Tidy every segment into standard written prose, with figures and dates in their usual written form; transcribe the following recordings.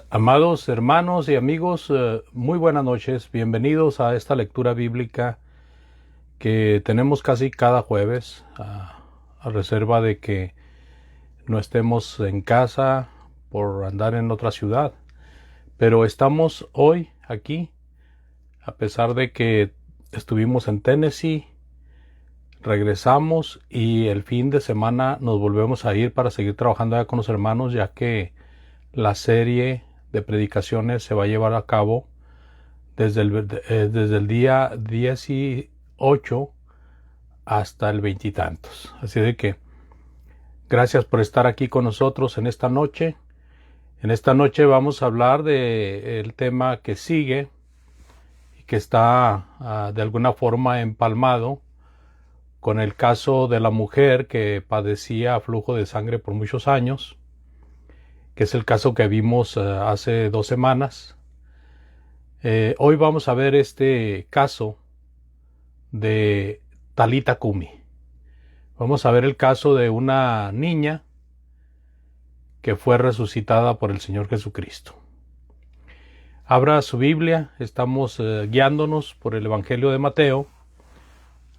Mis amados hermanos y amigos, muy buenas noches. Bienvenidos a esta lectura bíblica que tenemos casi cada jueves, a reserva de que no estemos en casa por andar en otra ciudad. Pero estamos hoy aquí, a pesar de que estuvimos en Tennessee, regresamos y el fin de semana nos volvemos a ir para seguir trabajando allá con los hermanos, ya que la serie de predicaciones se va a llevar a cabo desde el día 18 hasta el veintitantos. Así de que gracias por estar aquí con nosotros en esta noche. En esta noche vamos a hablar del tema que sigue y que está de alguna forma empalmado con el caso de la mujer que padecía flujo de sangre por muchos años, que es el caso que vimos hace 2 semanas. Hoy vamos a ver este caso de Talitha Kumi. Vamos a ver el caso de una niña que fue resucitada por el Señor Jesucristo. Abra su Biblia, estamos guiándonos por el Evangelio de Mateo,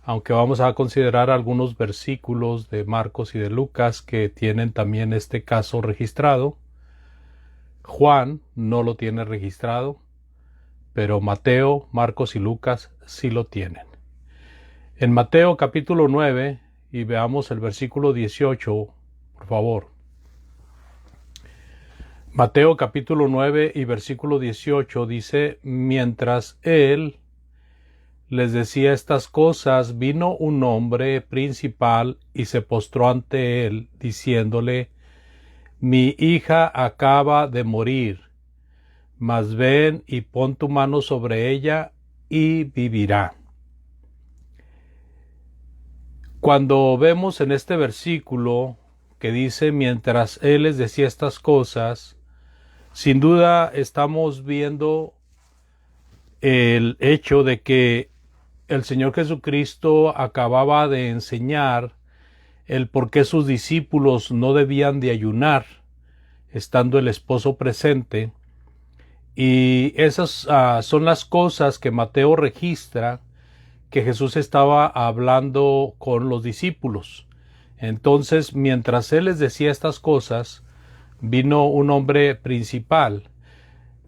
aunque vamos a considerar algunos versículos de Marcos y de Lucas que tienen también este caso registrado. Juan no lo tiene registrado, pero Mateo, Marcos y Lucas sí lo tienen. En Mateo capítulo 9, y veamos el versículo 18, por favor. Mateo capítulo 9 y versículo 18 dice: mientras él les decía estas cosas, vino un hombre principal y se postró ante él, diciéndole: mi hija acaba de morir, mas ven y pon tu mano sobre ella y vivirá. Cuando vemos en este versículo que dice mientras él les decía estas cosas, sin duda estamos viendo el hecho de que el Señor Jesucristo acababa de enseñar el por qué sus discípulos no debían de ayunar estando el esposo presente, y esas son las cosas que Mateo registra que Jesús estaba hablando con los discípulos. Entonces, mientras él les decía estas cosas, vino un hombre principal.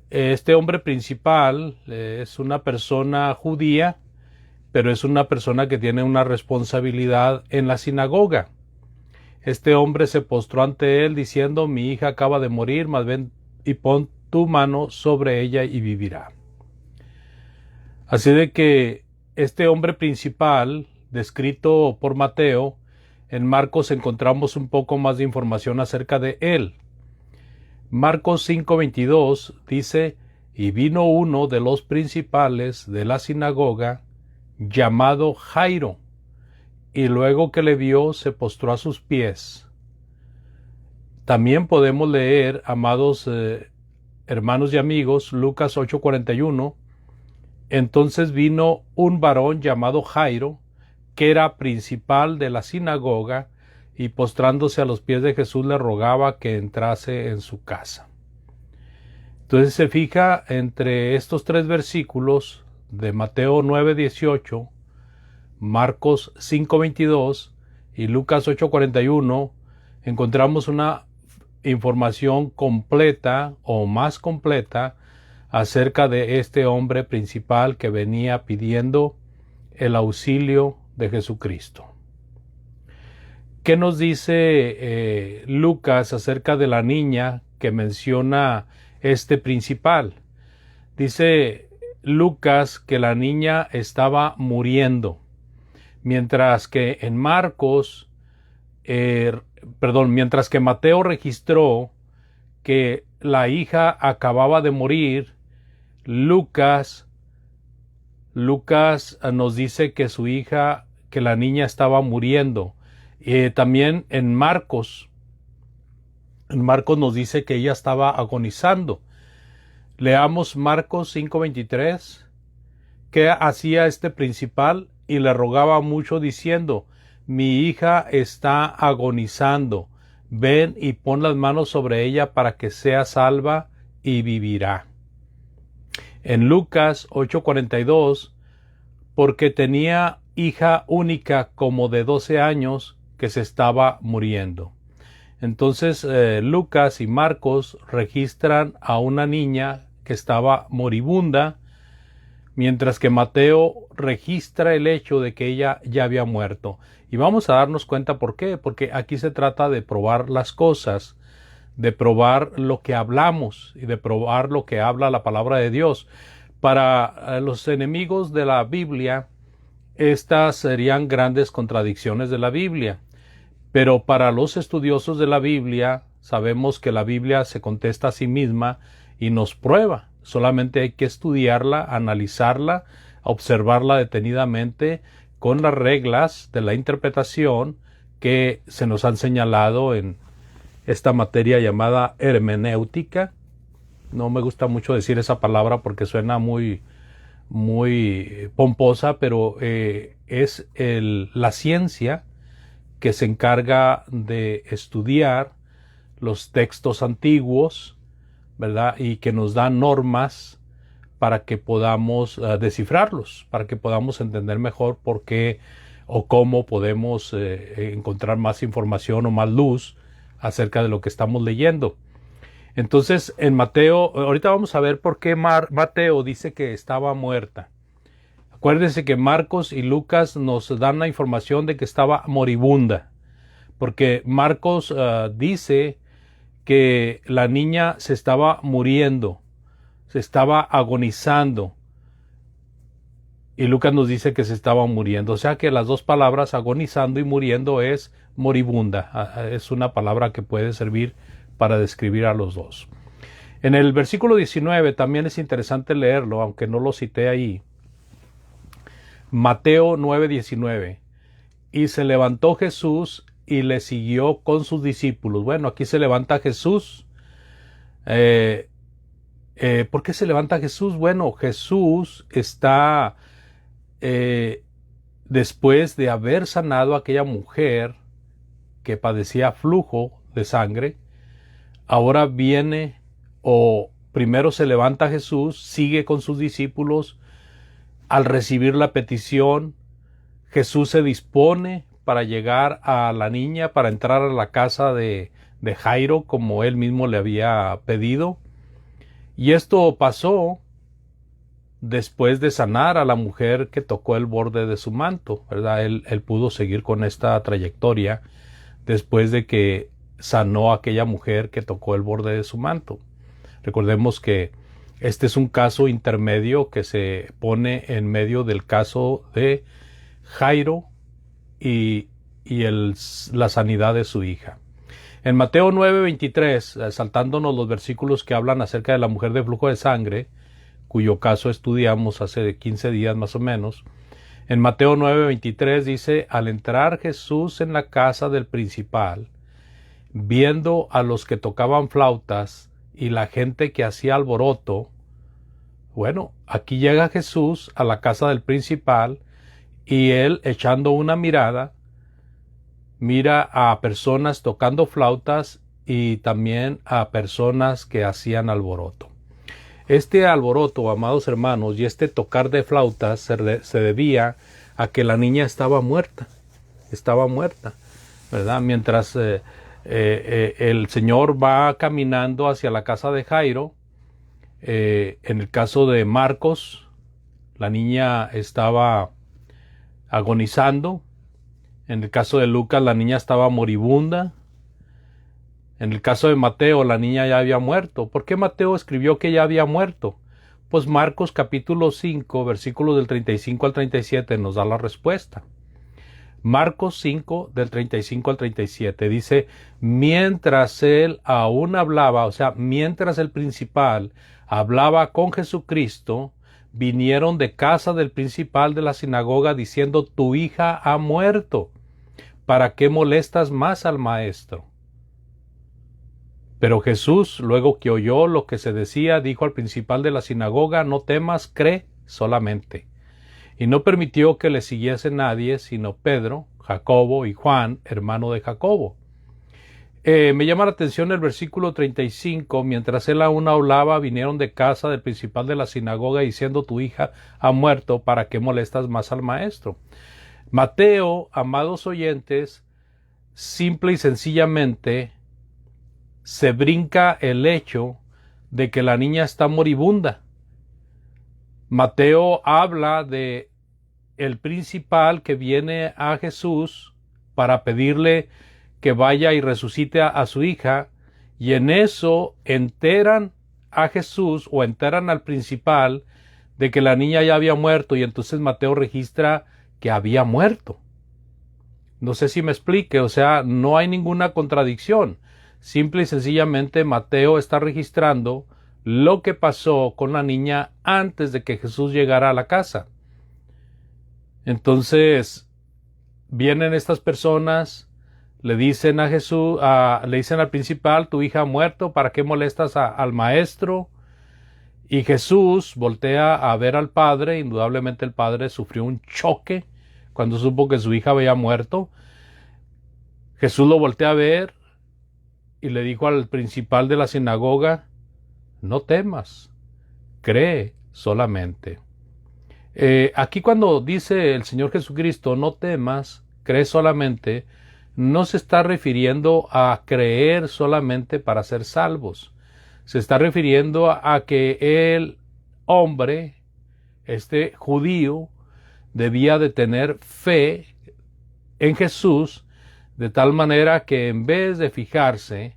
Este hombre principal es una persona judía, pero es una persona que tiene una responsabilidad en la sinagoga. Este hombre se postró ante él diciendo: mi hija acaba de morir, mas ven y pon tu mano sobre ella y vivirá. Así de que este hombre principal, descrito por Mateo, en Marcos encontramos un poco más de información acerca de él. Marcos 5:22 dice: y vino uno de los principales de la sinagoga, llamado Jairo, y luego que le vio se postró a sus pies. También podemos leer, amados hermanos y amigos, Lucas 8:41. Entonces vino un varón llamado Jairo, que era principal de la sinagoga, y postrándose a los pies de Jesús le rogaba que entrase en su casa. Entonces se fija entre estos 3 versículos de Mateo 9:18, Marcos 5:22 y Lucas 8:41, encontramos una información completa o más completa acerca de este hombre principal que venía pidiendo el auxilio de Jesucristo. ¿Qué nos dice Lucas acerca de la niña que menciona este principal? Dice Lucas que la niña estaba muriendo, mientras que en Marcos, mientras que Mateo registró que la hija acababa de morir, Lucas nos dice que su hija, que la niña estaba muriendo. También en Marcos nos dice que ella estaba agonizando. Leamos Marcos 5:23. ¿Qué hacía este principal? Y le rogaba mucho diciendo: mi hija está agonizando, ven y pon las manos sobre ella para que sea salva y vivirá. En Lucas 8:42, porque tenía hija única como de 12 años que se estaba muriendo. Entonces Lucas y Marcos registran a una niña que estaba moribunda, mientras que Mateo registra el hecho de que ella ya había muerto. Y vamos a darnos cuenta por qué, porque aquí se trata de probar las cosas, de probar lo que hablamos y de probar lo que habla la palabra de Dios. Para los enemigos de la Biblia, estas serían grandes contradicciones de la Biblia. Pero para los estudiosos de la Biblia, sabemos que la Biblia se contesta a sí misma y nos prueba. Solamente hay que estudiarla, analizarla, observarla detenidamente con las reglas de la interpretación que se nos han señalado en esta materia llamada hermenéutica. No me gusta mucho decir esa palabra porque suena muy pomposa, pero es la ciencia que se encarga de estudiar los textos antiguos, ¿verdad? Y que nos da normas para que podamos descifrarlos, para que podamos entender mejor por qué o cómo podemos encontrar más información o más luz acerca de lo que estamos leyendo. Entonces, en Mateo, ahorita vamos a ver por qué Mateo dice que estaba muerta. Acuérdense que Marcos y Lucas nos dan la información de que estaba moribunda, porque Marcos dice que la niña se estaba muriendo, se estaba agonizando, y Lucas nos dice que se estaba muriendo. O sea que las dos palabras, agonizando y muriendo, es moribunda. Es una palabra que puede servir para describir a los dos. En el versículo 19 también es interesante leerlo, aunque no lo cité ahí. Mateo 9:19. Y se levantó Jesús y le siguió con sus discípulos. Bueno, aquí se levanta Jesús. ¿Por qué se levanta Jesús? Bueno, Jesús está después de haber sanado a aquella mujer que padecía flujo de sangre. Ahora viene, o primero se levanta Jesús, sigue con sus discípulos. Al recibir la petición, Jesús se dispone para llegar a la niña, para entrar a la casa de Jairo, como él mismo le había pedido. Y esto pasó después de sanar a la mujer que tocó el borde de su manto, ¿verdad? Él pudo seguir con esta trayectoria después de que sanó a aquella mujer que tocó el borde de su manto. Recordemos que este es un caso intermedio que se pone en medio del caso de Jairo y la sanidad de su hija. En Mateo 9:23, saltándonos los versículos que hablan acerca de la mujer de flujo de sangre, cuyo caso estudiamos hace 15 días más o menos, en Mateo 9:23 dice: al entrar Jesús en la casa del principal, viendo a los que tocaban flautas y la gente que hacía alboroto. Bueno, aquí llega Jesús a la casa del principal y él, echando una mirada, mira a personas tocando flautas y también a personas que hacían alboroto. Este alboroto, amados hermanos, y este tocar de flautas se debía a que la niña estaba muerta, ¿verdad? Mientras el Señor va caminando hacia la casa de Jairo, en el caso de Marcos, la niña estaba agonizando. En el caso de Lucas, la niña estaba moribunda. En el caso de Mateo, la niña ya había muerto. ¿Por qué Mateo escribió que ya había muerto? Pues Marcos capítulo 5, versículos del 35 al 37 nos da la respuesta. Marcos 5, del 35 al 37, dice: mientras él aún hablaba, o sea, mientras el principal hablaba con Jesucristo, vinieron de casa del principal de la sinagoga diciendo: tu hija ha muerto, ¿para qué molestas más al maestro? Pero Jesús, luego que oyó lo que se decía, dijo al principal de la sinagoga: no temas, cree solamente. Y no permitió que le siguiese nadie, sino Pedro, Jacobo y Juan, hermano de Jacobo. Me llama la atención el versículo 35. Mientras él aún hablaba, vinieron de casa del principal de la sinagoga diciendo: tu hija ha muerto, ¿para qué molestas más al maestro? Mateo, amados oyentes, simple y sencillamente se brinca el hecho de que la niña está moribunda. Mateo habla de el principal que viene a Jesús para pedirle que vaya y resucite a su hija, y en eso enteran a Jesús o enteran al principal de que la niña ya había muerto, y entonces Mateo registra que había muerto. No sé si me explique, o sea, no hay ninguna contradicción. Simple y sencillamente Mateo está registrando lo que pasó con la niña antes de que Jesús llegara a la casa. Entonces, vienen estas personas, le dicen a Jesús, le dicen al principal: tu hija ha muerto, ¿para qué molestas al maestro? Y Jesús voltea a ver al padre. Indudablemente el padre sufrió un choque cuando supo que su hija había muerto. Jesús lo voltea a ver y le dijo al principal de la sinagoga: no temas, cree solamente. Aquí cuando dice el Señor Jesucristo no temas, cree solamente, no se está refiriendo a creer solamente para ser salvos. Se está refiriendo a que el hombre, este judío, debía de tener fe en Jesús, de tal manera que en vez de fijarse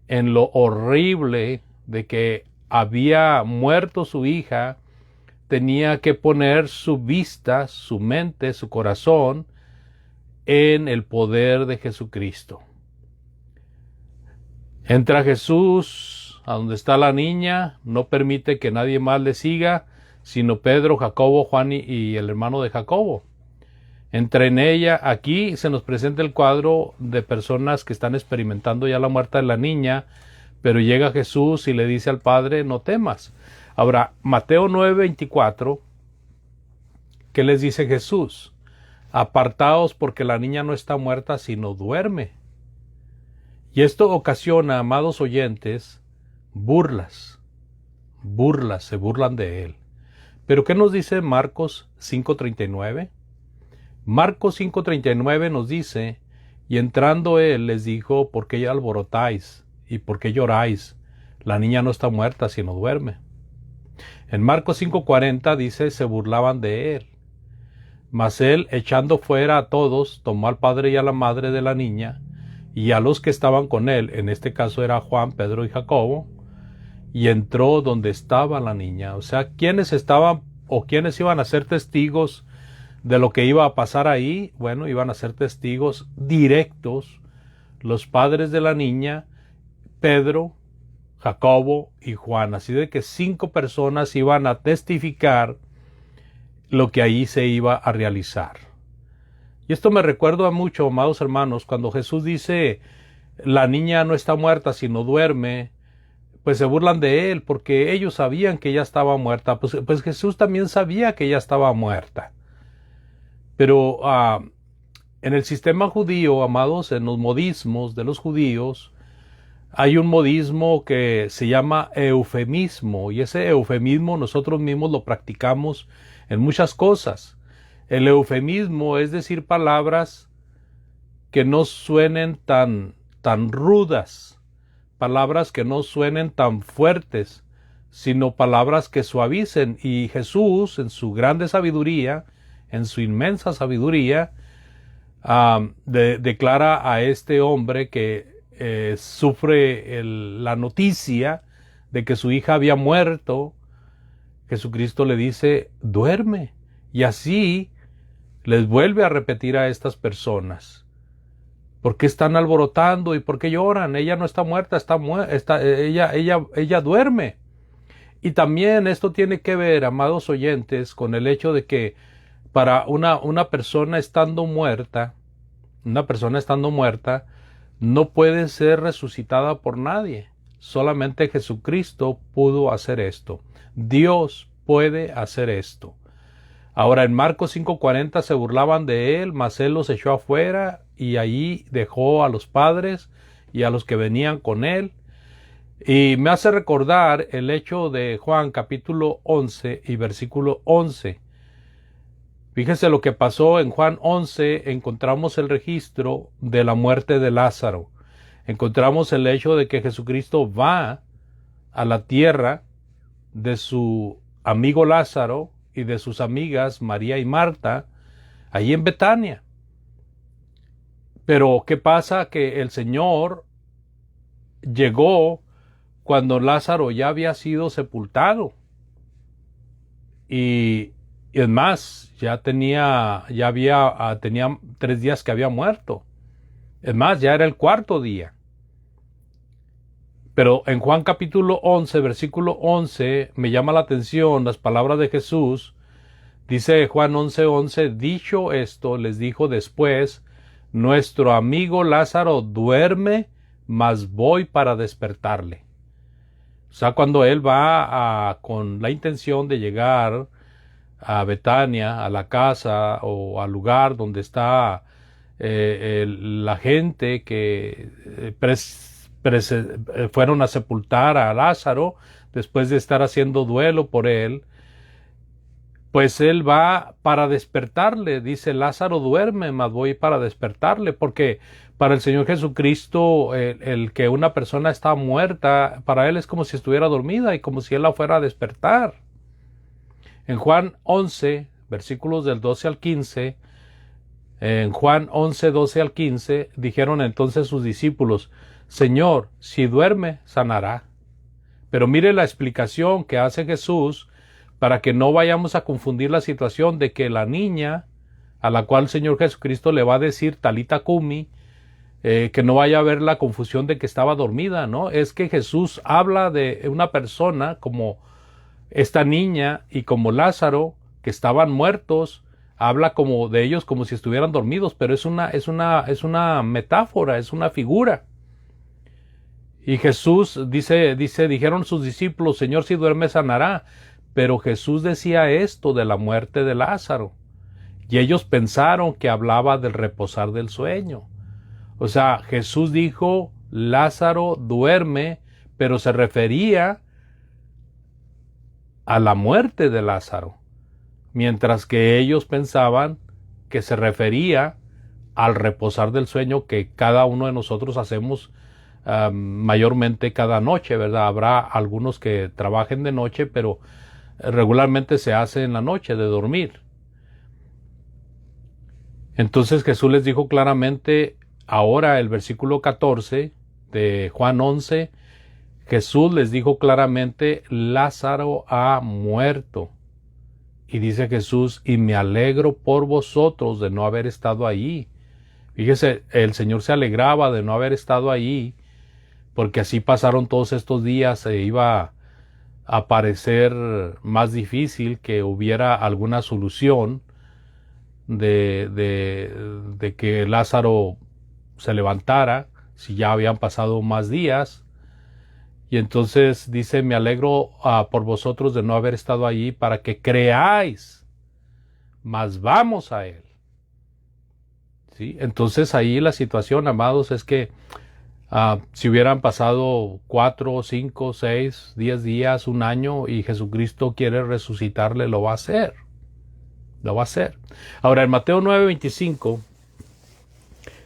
en lo horrible de que había muerto su hija, tenía que poner su vista, su mente, su corazón en el poder de Jesucristo. Entra Jesús a donde está la niña, no permite que nadie más le siga, sino Pedro, Jacobo, Juan y el hermano de Jacobo. Entra en ella. Aquí se nos presenta el cuadro de personas que están experimentando ya la muerte de la niña, pero llega Jesús y le dice al padre: no temas. Ahora, Mateo 9:24, ¿qué les dice Jesús? Apartaos, porque la niña no está muerta, sino duerme. Y esto ocasiona, amados oyentes, burlas, se burlan de él. ¿Pero qué nos dice Marcos 5:39? Marcos 5:39 nos dice: y entrando él les dijo: ¿por qué alborotáis? ¿Y por qué lloráis? La niña no está muerta, sino duerme. En Marcos 5:40 dice: se burlaban de él. Mas él, echando fuera a todos, tomó al padre y a la madre de la niña, y a los que estaban con él, en este caso era Juan, Pedro y Jacobo, y entró donde estaba la niña. O sea, ¿quiénes estaban o quiénes iban a ser testigos de lo que iba a pasar ahí? Bueno, iban a ser testigos directos los padres de la niña, Pedro, Jacobo y Juan. Así de que 5 personas iban a testificar lo que ahí se iba a realizar. Y esto me recuerda mucho, amados hermanos, cuando Jesús dice: la niña no está muerta, sino duerme. Pues se burlan de él porque ellos sabían que ella estaba muerta. Pues Jesús también sabía que ella estaba muerta. Pero en el sistema judío, amados, en los modismos de los judíos, hay un modismo que se llama eufemismo, y ese eufemismo nosotros mismos lo practicamos en muchas cosas. El eufemismo es decir palabras que no suenen tan rudas, palabras que no suenen tan fuertes, sino palabras que suavicen. Y Jesús, en su grande sabiduría, en su inmensa sabiduría, declara a este hombre que sufre la noticia de que su hija había muerto. Jesucristo le dice: duerme. Y así les vuelve a repetir a estas personas: ¿por qué están alborotando y por qué lloran? Ella no está muerta, ella duerme. Y también esto tiene que ver, amados oyentes, con el hecho de que para una persona estando muerta, no puede ser resucitada por nadie. Solamente Jesucristo pudo hacer esto. Dios puede hacer esto. Ahora, en Marcos 5:40 se burlaban de él, mas él los echó afuera y allí dejó a los padres y a los que venían con él. Y me hace recordar el hecho de Juan capítulo 11 y versículo 11. Fíjese lo que pasó en Juan 11, encontramos el registro de la muerte de Lázaro. Encontramos el hecho de que Jesucristo va a la tierra de su amigo Lázaro y de sus amigas María y Marta, allí en Betania. Pero ¿qué pasa? Que el Señor llegó cuando Lázaro ya había sido sepultado. Y es más, tenía 3 días que había muerto. Es más, ya era el 4º día. Pero en Juan capítulo 11, versículo 11, me llama la atención las palabras de Jesús. Dice Juan 11:11, dicho esto, les dijo después, nuestro amigo Lázaro duerme, mas voy para despertarle. O sea, cuando él va con la intención de llegar a Betania, a la casa o al lugar donde está la gente que fueron a sepultar a Lázaro después de estar haciendo duelo por él, pues él va para despertarle. Dice, Lázaro duerme, mas voy para despertarle, porque para el Señor Jesucristo el que una persona está muerta, para él es como si estuviera dormida y como si él la fuera a despertar. En Juan 11, versículos del 12 al 15, en Juan 11, 12 al 15, dijeron entonces sus discípulos, Señor, si duerme, sanará. Pero mire la explicación que hace Jesús para que no vayamos a confundir la situación de que la niña a la cual el Señor Jesucristo le va a decir Talita Cumi, que no vaya a haber la confusión de que estaba dormida, ¿no? Es que Jesús habla de una persona como esta niña y como Lázaro, que estaban muertos, habla como de ellos como si estuvieran dormidos, pero es una metáfora, es una figura. Y Jesús dijeron sus discípulos, Señor, si duerme sanará. Pero Jesús decía esto de la muerte de Lázaro. Y ellos pensaron que hablaba del reposar del sueño. O sea, Jesús dijo, Lázaro duerme, pero se refería a la muerte de Lázaro. Mientras que ellos pensaban que se refería al reposar del sueño que cada uno de nosotros hacemos mayormente cada noche, ¿verdad? Habrá algunos que trabajen de noche, pero regularmente se hace en la noche de dormir. Entonces Jesús les dijo claramente, ahora el versículo 14 de Juan 11, Jesús les dijo claramente, Lázaro ha muerto. Y dice Jesús, y me alegro por vosotros de no haber estado allí. Fíjese, el Señor se alegraba de no haber estado allí, porque así pasaron todos estos días, se iba a parecer más difícil que hubiera alguna solución de que Lázaro se levantara, si ya habían pasado más días. Y entonces dice, me alegro por vosotros de no haber estado allí para que creáis, mas vamos a él. ¿Sí? Entonces ahí la situación, amados, es que si hubieran pasado 4, 5, 6, 10 días, un año y Jesucristo quiere resucitarle, lo va a hacer. Lo va a hacer. Ahora en Mateo 9:25,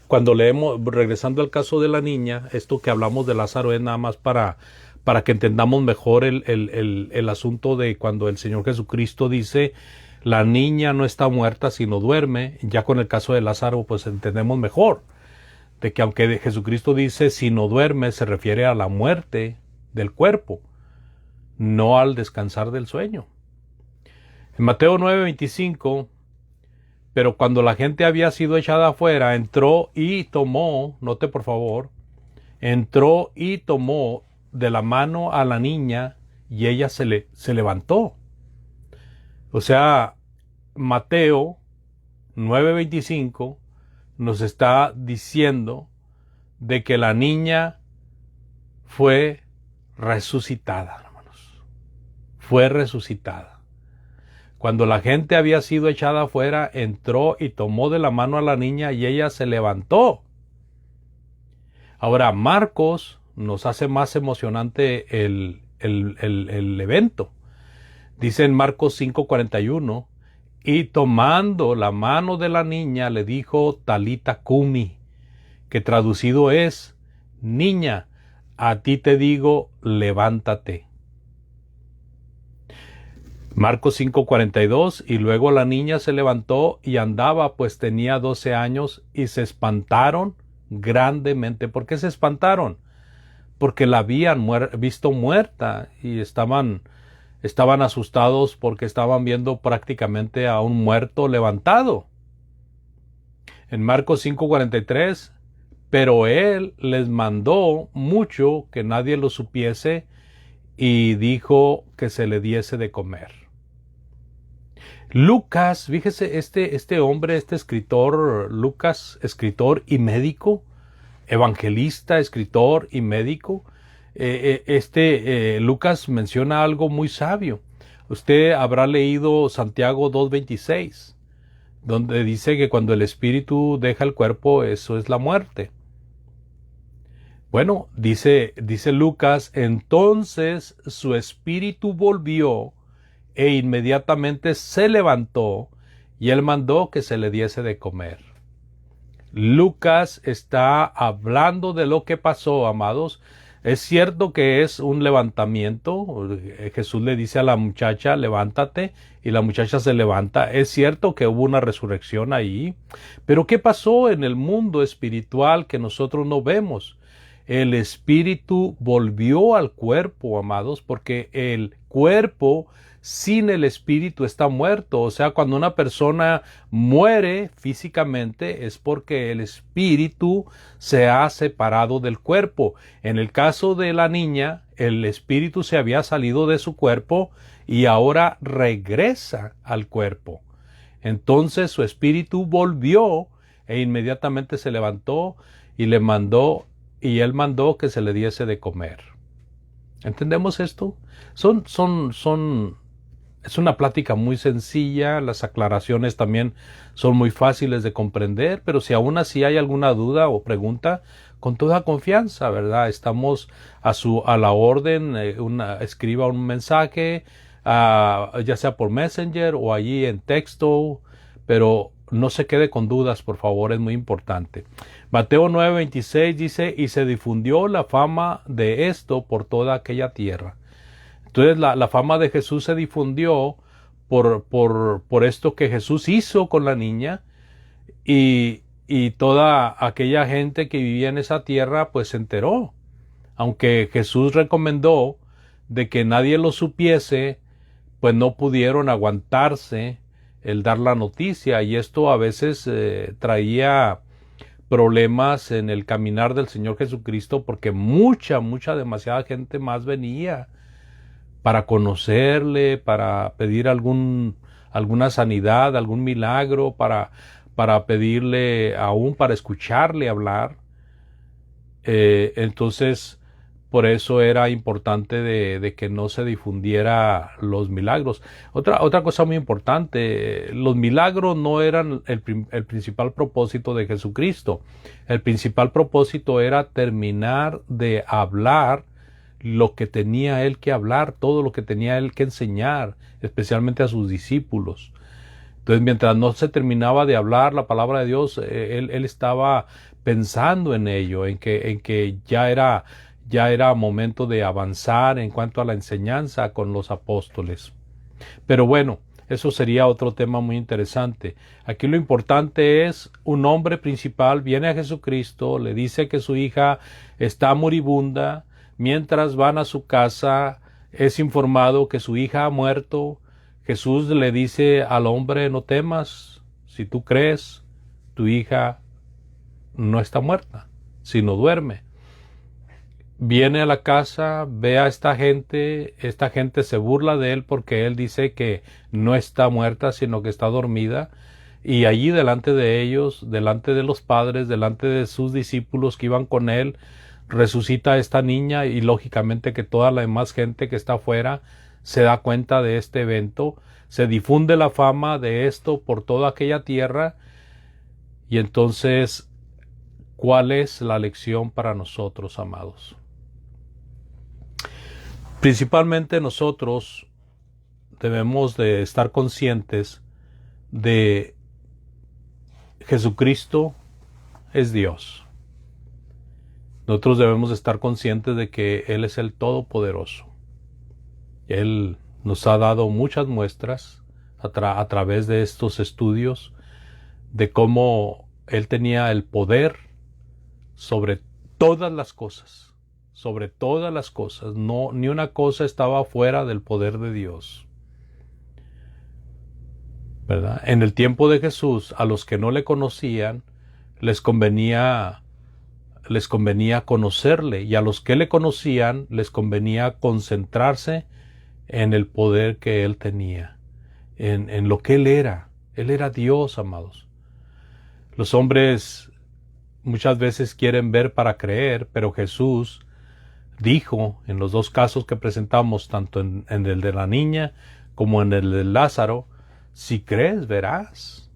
cuando leemos, regresando al caso de la niña, esto que hablamos de Lázaro es nada más para que entendamos mejor el asunto de cuando el Señor Jesucristo dice, la niña no está muerta sino duerme. Ya con el caso de Lázaro pues entendemos mejor de que aunque Jesucristo dice si no duerme, se refiere a la muerte del cuerpo, no al descansar del sueño. En Mateo 9:25, pero cuando la gente había sido echada afuera, entró y tomó, note por favor, entró y tomó de la mano a la niña y ella se levantó. O sea, Mateo 9:25 nos está diciendo de que la niña fue resucitada, hermanos. Fue resucitada. Cuando la gente había sido echada afuera, entró y tomó de la mano a la niña y ella se levantó. Ahora, Marcos nos hace más emocionante el evento. Dice en Marcos 5:41, y tomando la mano de la niña le dijo Talita Cumi, que traducido es, niña, a ti te digo, levántate. Marcos 5:42, y luego la niña se levantó y andaba, pues tenía 12 años, y se espantaron grandemente. ¿Por qué se espantaron? Porque la habían visto muerta y estaban asustados porque estaban viendo prácticamente a un muerto levantado. En Marcos 5:43, pero él les mandó mucho que nadie lo supiese y dijo que se le diese de comer. Lucas, fíjese, este hombre, este escritor, Lucas, escritor y médico, evangelista, escritor y médico, Lucas menciona algo muy sabio. Usted habrá leído Santiago 2:26, donde dice que cuando el espíritu deja el cuerpo, eso es la muerte. Bueno, dice Lucas, entonces su espíritu volvió e inmediatamente se levantó y él mandó que se le diese de comer. Lucas está hablando de lo que pasó, amados. Es cierto que es un levantamiento. Jesús le dice a la muchacha, levántate, y la muchacha se levanta. Es cierto que hubo una resurrección ahí. Pero ¿qué pasó en el mundo espiritual que nosotros no vemos? El espíritu volvió al cuerpo, amados, porque el cuerpo sin el espíritu está muerto. O sea, cuando una persona muere físicamente es porque el espíritu se ha separado del cuerpo. En el caso de la niña, el espíritu se había salido de su cuerpo y ahora regresa al cuerpo. Entonces su espíritu volvió e inmediatamente se levantó y él mandó que se le diese de comer. ¿Entendemos esto? Es una plática muy sencilla, las aclaraciones también son muy fáciles de comprender, pero si aún así hay alguna duda o pregunta, con toda confianza, ¿verdad? Estamos a la orden, escriba un mensaje, ya sea por Messenger o allí en texto, pero no se quede con dudas, por favor, es muy importante. Mateo 9:26 dice, y se difundió la fama de esto por toda aquella tierra. Entonces la fama de Jesús se difundió por esto que Jesús hizo con la niña y toda aquella gente que vivía en esa tierra pues se enteró. Aunque Jesús recomendó de que nadie lo supiese, pues no pudieron aguantarse el dar la noticia, y esto a veces traía problemas en el caminar del Señor Jesucristo, porque demasiada gente más venía para conocerle, para pedir alguna sanidad, algún milagro, para pedirle, aún para escucharle hablar. Entonces, por eso era importante de que no se difundiera los milagros. Otra cosa muy importante, los milagros no eran el principal propósito de Jesucristo. El principal propósito era terminar de hablar lo que tenía él que hablar, todo lo que tenía él que enseñar, especialmente a sus discípulos. Entonces, mientras no se terminaba de hablar la palabra de Dios, él estaba pensando en ello, en que ya era momento de avanzar en cuanto a la enseñanza con los apóstoles. Pero bueno, eso sería otro tema muy interesante. Aquí lo importante es, un hombre principal viene a Jesucristo, le dice que su hija está moribunda. Mientras van a su casa, es informado que su hija ha muerto. Jesús le dice al hombre, no temas, si tú crees, tu hija no está muerta, sino duerme. Viene a la casa, ve a esta gente se burla de él porque él dice que no está muerta, sino que está dormida. Y allí delante de ellos, delante de los padres, delante de sus discípulos que iban con él, resucita a esta niña, y lógicamente que toda la demás gente que está afuera se da cuenta de este evento, se difunde la fama de esto por toda aquella tierra, y entonces ¿Cuál es la lección para nosotros, amados? Principalmente nosotros debemos de estar conscientes de Jesucristo es Dios. Nosotros debemos de estar conscientes de que Él es el Todopoderoso. Él nos ha dado muchas muestras a través de estos estudios de cómo Él tenía el poder sobre todas las cosas. Sobre todas las cosas. No, ni una cosa estaba fuera del poder de Dios. ¿Verdad? En el tiempo de Jesús, a los que no le conocían, les convenía conocerle, y a los que le conocían les convenía concentrarse en el poder que él tenía, en lo que él era. Él era Dios, amados. Los hombres muchas veces quieren ver para creer, pero Jesús dijo en los dos casos que presentamos, tanto en el de la niña como en el de Lázaro, si crees, verás.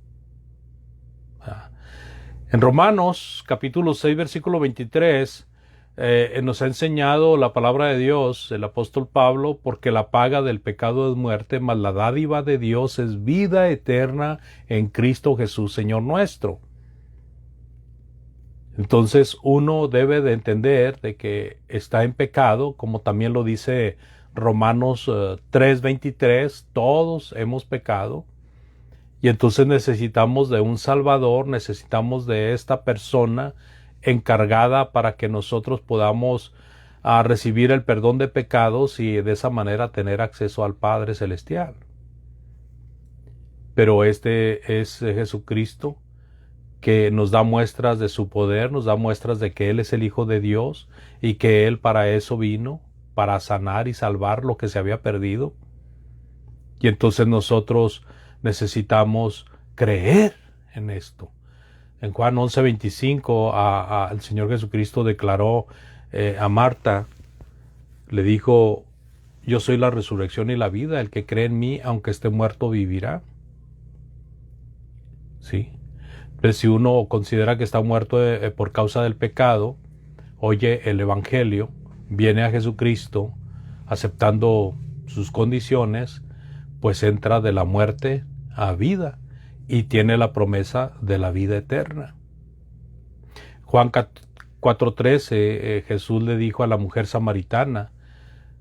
En Romanos capítulo 6, versículo 23, nos ha enseñado la palabra de Dios, el apóstol Pablo, porque la paga del pecado es muerte, mas la dádiva de Dios es vida eterna en Cristo Jesús, Señor nuestro. Entonces uno debe de entender de que está en pecado, como también lo dice Romanos 3:23, todos hemos pecado, y entonces necesitamos de un Salvador, necesitamos de esta persona encargada para que nosotros podamos recibir el perdón de pecados y de esa manera tener acceso al Padre Celestial. Pero este es Jesucristo, que nos da muestras de su poder, nos da muestras de que Él es el Hijo de Dios y que Él para eso vino, para sanar y salvar lo que se había perdido. Y entonces nosotros necesitamos creer en esto. En Juan 11:25 el Señor Jesucristo declaró a Marta, le dijo: yo soy la resurrección y la vida, el que cree en mí, aunque esté muerto, vivirá. ¿Sí? Pero si uno considera que está muerto por causa del pecado, oye el Evangelio, viene a Jesucristo aceptando sus condiciones, pues entra de la muerte a vida y tiene la promesa de la vida eterna. Juan 4:13, Jesús le dijo a la mujer samaritana,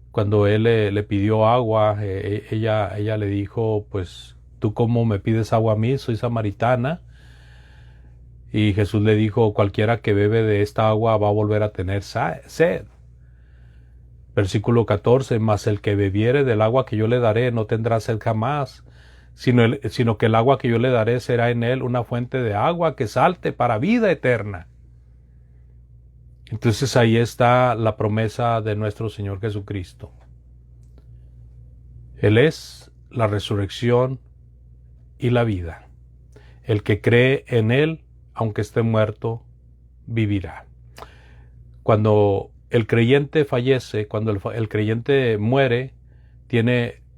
cuando él le pidió agua, ella le dijo: pues tú cómo me pides agua a mí, soy samaritana. Y Jesús le dijo: cualquiera que bebe de esta agua va a volver a tener sed. Versículo 14, mas el que bebiere del agua que yo le daré no tendrá sed jamás, sino que el agua que yo le daré será en él una fuente de agua que salte para vida eterna. Entonces ahí está la promesa de nuestro Señor Jesucristo. Él es la resurrección y la vida. El que cree en Él, aunque esté muerto, vivirá. Cuando el creyente fallece, cuando el creyente muere,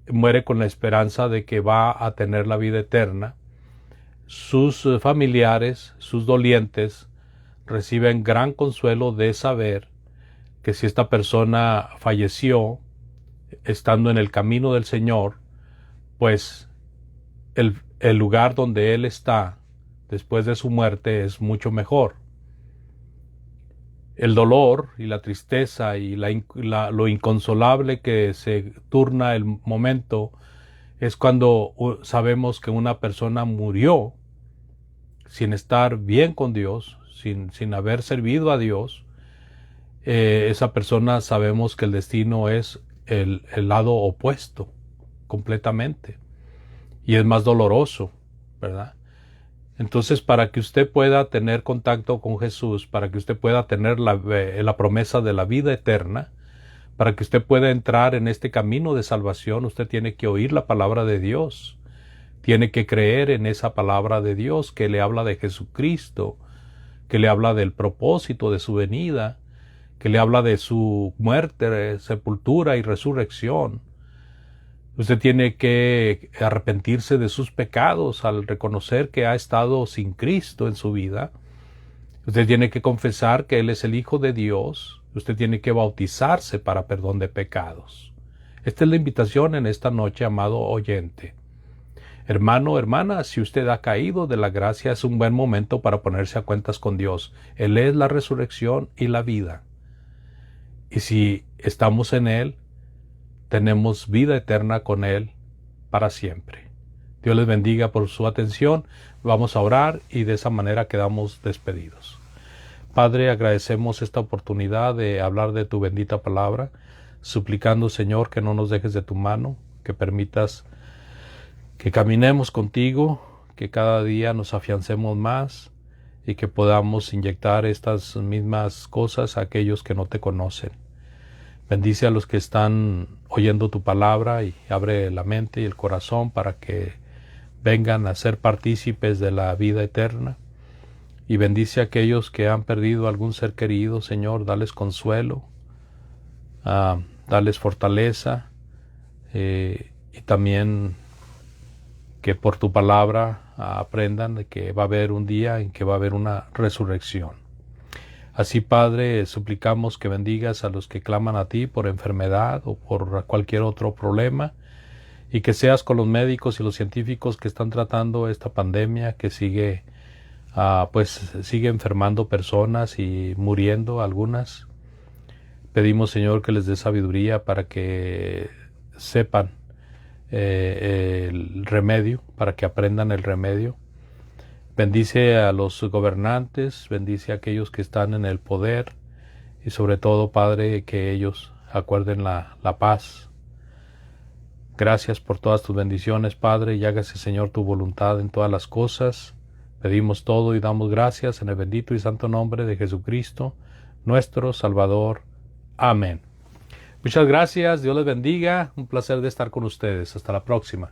muere con la esperanza de que va a tener la vida eterna. Sus familiares, sus dolientes, reciben gran consuelo de saber que si esta persona falleció estando en el camino del Señor, pues el lugar donde él está después de su muerte es mucho mejor. El dolor y la tristeza y lo inconsolable que se turna el momento es cuando sabemos que una persona murió sin estar bien con Dios, sin haber servido a Dios. Esa persona sabemos que el destino es el lado opuesto completamente y es más doloroso, ¿verdad? Entonces, para que usted pueda tener contacto con Jesús, para que usted pueda tener la promesa de la vida eterna, para que usted pueda entrar en este camino de salvación, usted tiene que oír la palabra de Dios. Tiene que creer en esa palabra de Dios que le habla de Jesucristo, que le habla del propósito de su venida, que le habla de su muerte, sepultura y resurrección. Usted tiene que arrepentirse de sus pecados al reconocer que ha estado sin Cristo en su vida. Usted tiene que confesar que Él es el Hijo de Dios. Usted tiene que bautizarse para perdón de pecados. Esta es la invitación en esta noche, amado oyente. Hermano, hermana, si usted ha caído de la gracia, es un buen momento para ponerse a cuentas con Dios. Él es la resurrección y la vida. Y si estamos en Él, tenemos vida eterna con Él para siempre. Dios les bendiga por su atención. Vamos a orar y de esa manera quedamos despedidos. Padre, agradecemos esta oportunidad de hablar de tu bendita palabra, suplicando, Señor, que no nos dejes de tu mano, que permitas que caminemos contigo, que cada día nos afiancemos más y que podamos inyectar estas mismas cosas a aquellos que no te conocen. Bendice a los que están oyendo tu palabra y abre la mente y el corazón para que vengan a ser partícipes de la vida eterna. Y bendice a aquellos que han perdido algún ser querido, Señor, dales consuelo, dales fortaleza y también que por tu palabra aprendan de que va a haber un día en que va a haber una resurrección. Así, Padre, suplicamos que bendigas a los que claman a ti por enfermedad o por cualquier otro problema y que seas con los médicos y los científicos que están tratando esta pandemia que sigue enfermando personas y muriendo algunas. Pedimos, Señor, que les dé sabiduría para que sepan el remedio, para que aprendan el remedio. Bendice a los gobernantes, bendice a aquellos que están en el poder y sobre todo, Padre, que ellos acuerden la paz. Gracias por todas tus bendiciones, Padre, y hágase, Señor, tu voluntad en todas las cosas. Pedimos todo y damos gracias en el bendito y santo nombre de Jesucristo, nuestro Salvador. Amén. Muchas gracias, Dios les bendiga, un placer de estar con ustedes. Hasta la próxima.